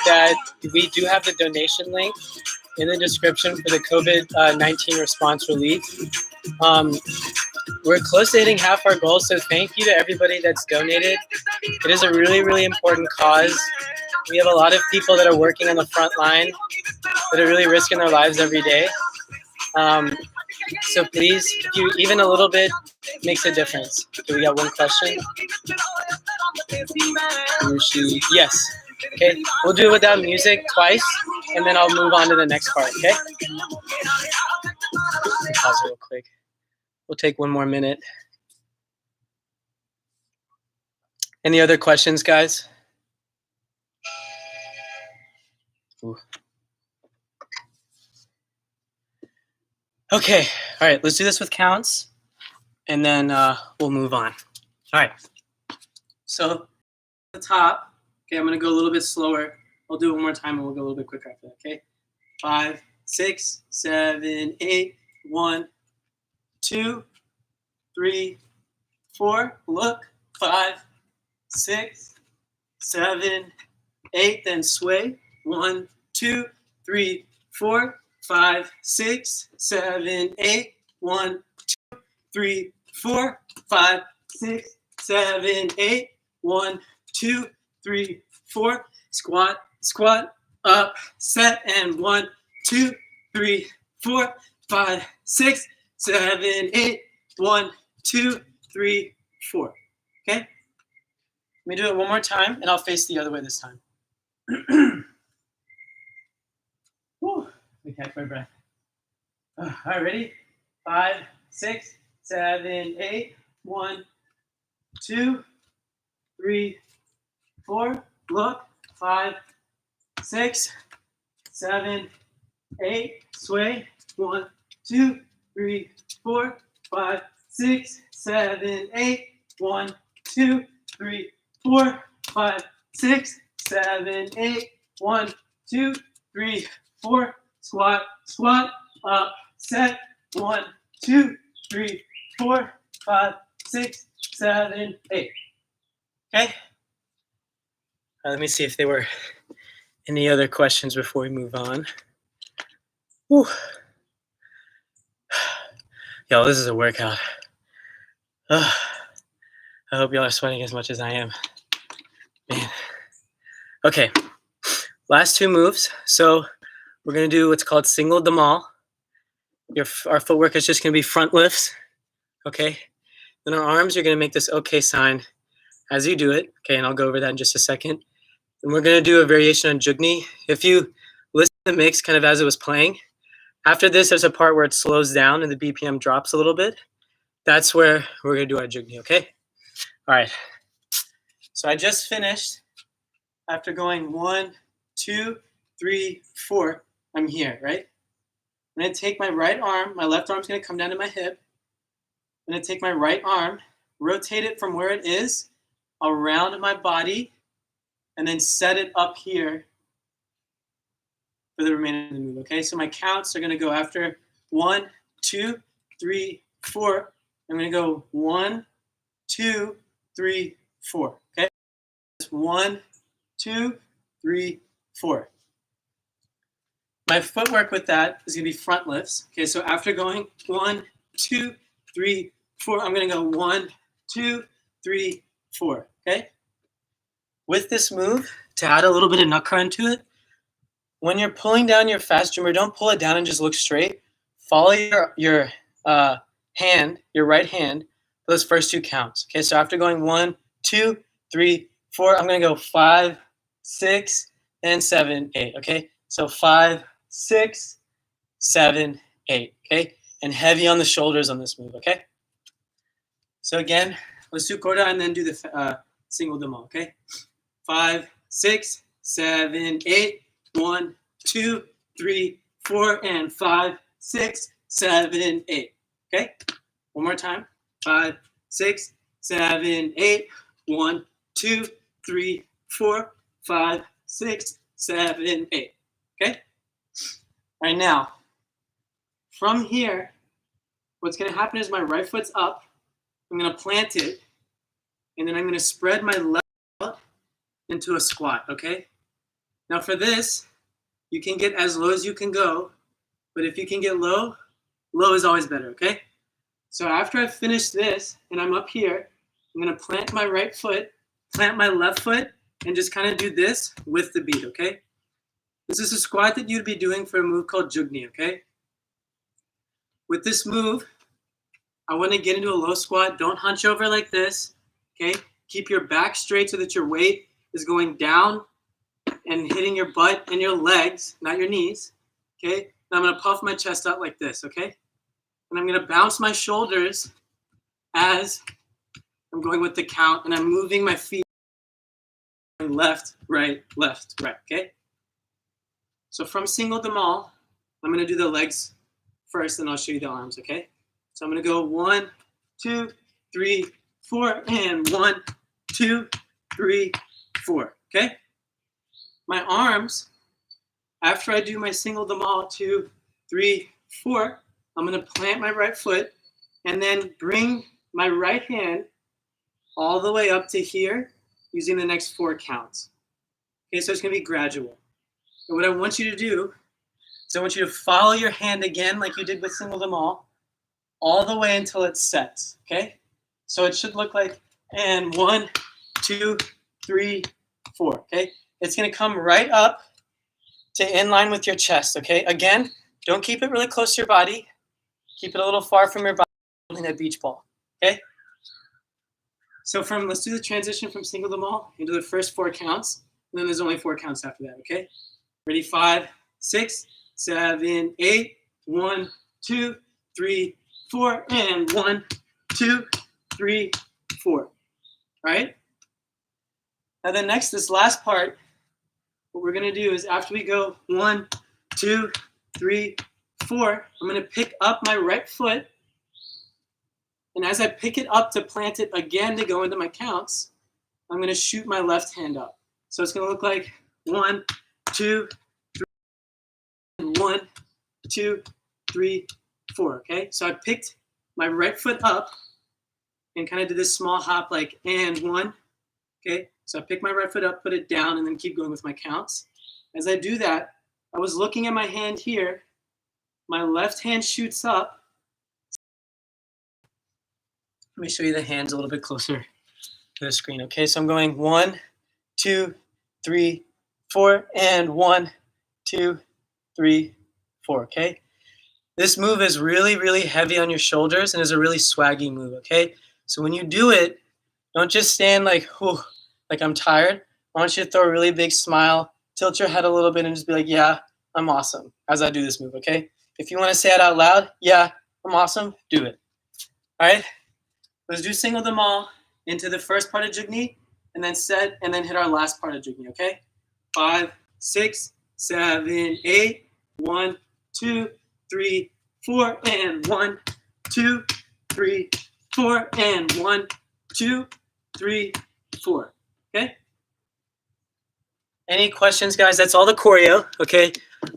that we do have the donation link in the description for the COVID-19 response relief. We're close to hitting half our goal, so thank you to everybody that's donated. It is a really, really important cause. We have a lot of people that are working on the front line that are really risking their lives every day. So please, if you even a little bit makes a difference. Okay, we got one question. Yes. Okay, we'll do it without music twice, and then I'll move on to the next part, okay? Pause it real quick. We'll take 1 more minute. Any other questions, guys? Ooh. Okay, all right, let's do this with counts, and then we'll move on. All right, so at the top, okay, I'm gonna go a little bit slower. I'll do it 1 more time, and we'll go a little bit quicker after that, okay? 5, 6, 7, 8, 1, 2, 3, 4, look, 5, 6, 7, 8, then sway, 1, 2, 3, 4, 5, 6, 7, 8, 1, 2, 3, 4, 5, 6, 7, 8, 1, 2, 3, 4, squat, squat, up, set, and 1, 2, 3, 4, 5, 6, 7, 8, 1, 2, 3, 4. Okay? Let me do it 1 more time, and I'll face the other way this time. Whew. We catch my breath. All right, ready? 5, 6, 7, 8, 1, 2, 3, 4. Look, 5, 6, 7, 8. Sway. 1, 2, 3, 4, 5, 6, 7, 8. 1, 2, 3, 4, 5, 6, 7, 8. 1, 2, 3, 4. Squat, squat, up, set. 1, 2, 3, 4, 5, 6, 7, 8. Okay. Let me see if there were any other questions before we move on. Whew. Yo, this is a workout. I hope y'all are sweating as much as I am. Man. Okay, last 2 moves. So we're gonna do what's called single damal. Our footwork is just gonna be front lifts, okay? Then our arms, you're gonna make this okay sign as you do it, okay? And I'll go over that in just a second. And we're gonna do a variation on Jugni. If you listen to the mix kind of as it was playing, after this, there's a part where it slows down and the BPM drops a little bit. That's where we're gonna do our Jugni, okay? All right. So I just finished after going 1, 2, 3, 4. I'm here, right? I'm gonna take my right arm, my left arm's gonna come down to my hip. I'm gonna take my right arm, rotate it from where it is around my body, and then set it up here for the remainder of the move, okay? So my counts are gonna go after 1, 2, 3, 4. I'm gonna go 1, 2, 3, 4, okay? 1, 2, 3, 4. My footwork with that is gonna be front lifts. Okay, so after going 1, 2, 3, 4, I'm gonna go 1, 2, 3, 4. Okay. With this move, to add a little bit of nut crunch to it, when you're pulling down your fast jumper, don't pull it down and just look straight. Follow your hand, your right hand, for those first 2 counts. Okay, so after going 1, 2, 3, 4, I'm gonna go 5, 6, and 7, 8. Okay, so 5, 6, 7, 8. Okay, and heavy on the shoulders on this move. Okay, so again, let's do Korda and then do the single Dama. Okay, 5, 6, 7, 8. 1, 2, 3, 4, and 5, 6, 7, 8. Okay, one more time. 5, 6, 7, 8. 1, 2, 3, 4, 5, 6, 7, 8. Okay. All right, now from here, what's going to happen is my right foot's up. I'm going to plant it, and then I'm going to spread my left foot into a squat. Okay. Now for this, you can get as low as you can go, but if you can get low, low is always better, okay? So after I finish this and I'm up here, I'm gonna plant my right foot, plant my left foot, and just kind of do this with the beat, okay? This is a squat that you'd be doing for a move called Jugni, okay? With this move, I wanna get into a low squat. Don't hunch over like this, okay? Keep your back straight so that your weight is going down and hitting your butt and your legs, not your knees, okay? And I'm gonna puff my chest out like this, okay? And I'm gonna bounce my shoulders as I'm going with the count, and I'm moving my feet left, right, okay? So from single Damal, I'm gonna do the legs first, and I'll show you the arms, okay? So I'm gonna go 1, 2, 3, 4, and 1, 2, 3, 4, okay? My arms, after I do my single Damal, 2, 3, 4, I'm gonna plant my right foot and then bring my right hand all the way up to here using the next 4 counts. Okay, so it's gonna be gradual. And what I want you to do is I want you to follow your hand again like you did with single Damal all the way until it sets, okay? So it should look like, and 1, 2, 3, 4, okay? It's gonna come right up to in line with your chest, okay? Again, don't keep it really close to your body. Keep it a little far from your body, holding that beach ball, okay? So let's do the transition from single Damal into the first 4 counts, and then there's only 4 counts after that, okay? Ready, 5, 6, 7, 8, 1, 2, 3, 4, and 1, 2, 3, 4, all right? Now then next, this last part, what we're gonna do is after we go 1, 2, 3, 4, I'm gonna pick up my right foot, and as I pick it up to plant it again to go into my counts, I'm gonna shoot my left hand up. So it's gonna look like 1, 2, 3, 1, 2, 3, 4, okay? So I picked my right foot up and kind of did this small hop like, and 1, okay? So I pick my right foot up, put it down, and then keep going with my counts. As I do that, I was looking at my hand here. My left hand shoots up. Let me show you the hands a little bit closer to the screen. Okay, so I'm going 1, 2, 3, 4, and 1, 2, 3, 4, okay? This move is really, really heavy on your shoulders and is a really swaggy move, okay? So when you do it, don't just stand like, whew, like I'm tired. I want you to throw a really big smile, tilt your head a little bit, and just be like, yeah, I'm awesome as I do this move, okay? If you want to say it out loud, yeah, I'm awesome, do it. All right? Let's do single Damal into the first part of Jugni, and then set, and then hit our last part of Jugni, okay? 5, 6, 7, 8, 1, 2, 3, 4, and 1, 2, 3, 4, and 1, 2, 3, 4, okay? Any questions, guys? That's all the choreo, okay?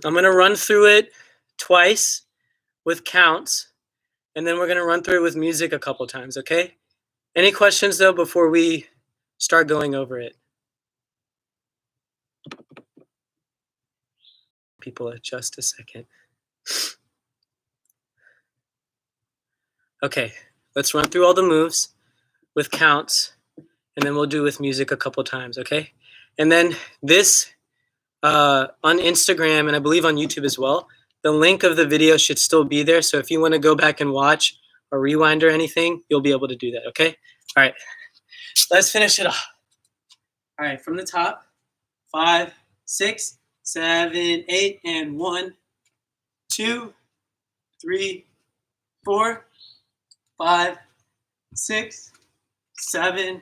I'm going to run through it twice with counts, and then we're going to run through it with music a couple times, okay? Any questions, though, before we start going over it? People, just a second. Okay, let's run through all the moves with counts, and then we'll do with music a couple times, okay? And then this on Instagram, and I believe on YouTube as well, the link of the video should still be there. So if you want to go back and watch or rewind or anything, you'll be able to do that, okay? All right, let's finish it off. All right, from the top, 5, 6, 7, 8, and 1, 2, 3, 4, 5, 6, 7,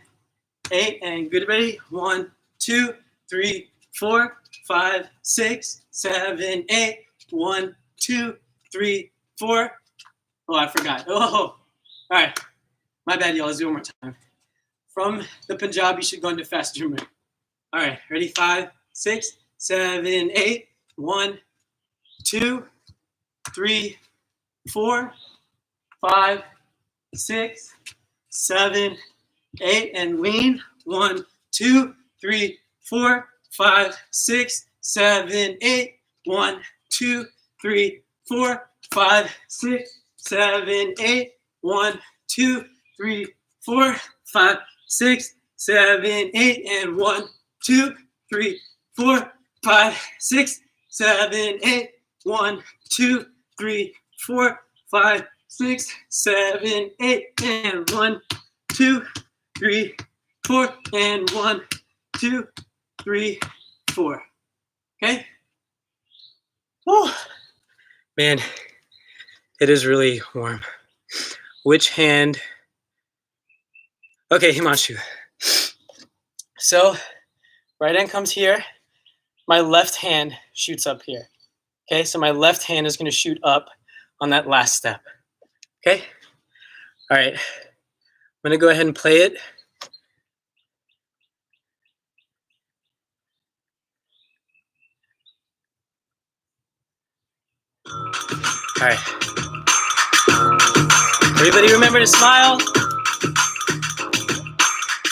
8, and good, ready? 1, 2, 3, 4, 5, 6, 7, 8. 1, 2, 3, 4. Oh, I forgot. Oh, all right. My bad, y'all. Let's do it one more time. From the Punjab, you should go into fast Jummer. All right, ready? 5, 6, 7, 8. 1, 2, 3, 4, 5, 6, 7, 8, and lean. 1, 2, 3, 4, 5, 6, 7, 8. 1, 2, 3, 4, 5, 6, 7, 8. 1, 2, 3, 4, 5, 6, 7, 8, and 1, 2, 3, 4, 5, 6, 7, 8. 1, 2, 3, 4, 5, 6, 7, 8, and 1, 2, 3, 4, and 1, 2, 3, 4. Okay? Woo. Man, it is really warm. Which hand? Okay, Himanshu. So, right hand comes here. My left hand shoots up here. Okay, so my left hand is going to shoot up on that last step. Okay? All right. I'm going to go ahead and play it. All right. Everybody remember to smile.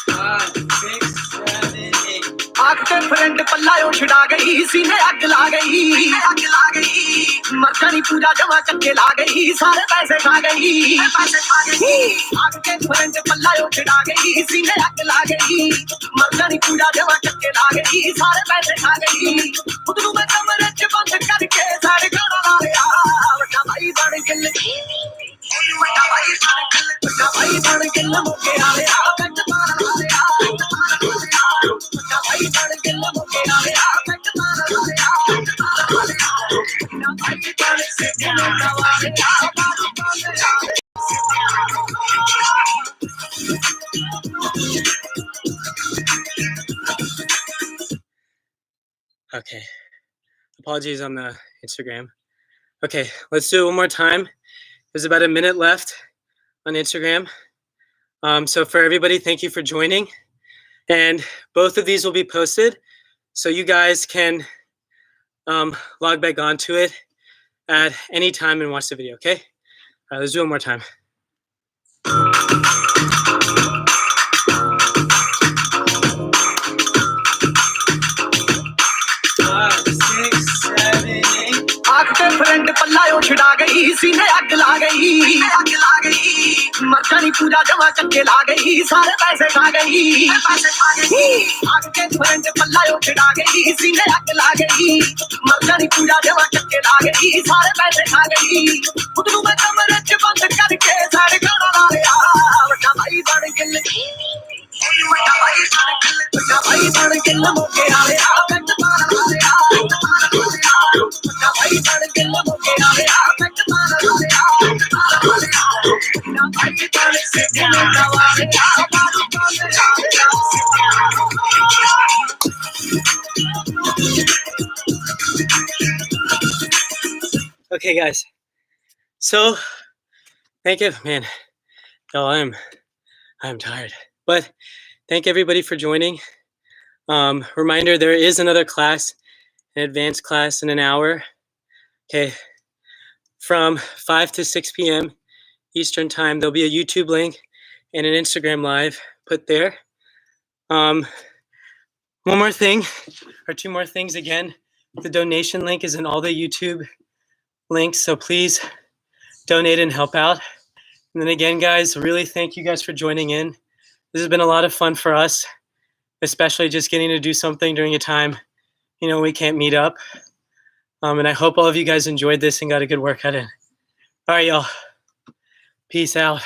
5, 6, 7, 8. आग के friend पल्लायो छिड़ा गई सीने आग ला गई मर्दानी पूजा जमा करके ला गई सारे पैसे खा गई आग के फ्रेंड पल्लायो छिड़ा गई सीने आग ला गई मर्दानी पूजा जमा करके ला गई सारे पैसे खा गई खुद में कमरे च बंद करके सारे गाना ला लिया बड़ा भाई बन गिल बड़ा भाई बन गिल मुके आ गया कट मार ला लिया भाई बन गिल मुके आ गया कट मार ला लिया भाई बन से जमा Okay. Apologies on the Instagram. Okay, let's do it one more time. There's about a minute left on Instagram. So for everybody, thank you for joining. And both of these will be posted, so you guys can log back onto it at any time and watch the video, okay? All right, let's do it one more time. आग के friend पल्लायो छिड़ा गई सीने आग ला गई मर्दानी पूजा जमा करके ला गई सारे पैसे खा गई आग के फ्रेंड पल्लायो छिड़ा गई सीने आग ला गई मर्दानी पूजा जमा करके ला गई सारे पैसे खा गई खुद में कमरे च बंद करके सारे गाना ला लिया बड़ा भाई बन गिल बड़ा भाई बन गिल मुके आ गया कट मार ला लिया भाई बन गिल मुके आ गया कट मार ला लिया भाई बन से जमा Okay, guys. So, thank you, man. Y'all, I'm tired, but thank everybody for joining. Reminder, there is another class, an advanced class in an hour. Okay, from 5 to 6 p.m. Eastern time. There'll be a YouTube link and an Instagram live put there. One more thing, or two more things again. The donation link is in all the YouTube links, so please donate and help out. And then again, guys, really thank you guys for joining in. This has been a lot of fun for us, especially just getting to do something during a time, we can't meet up. And I hope all of you guys enjoyed this and got a good workout in. All right, y'all. Peace out.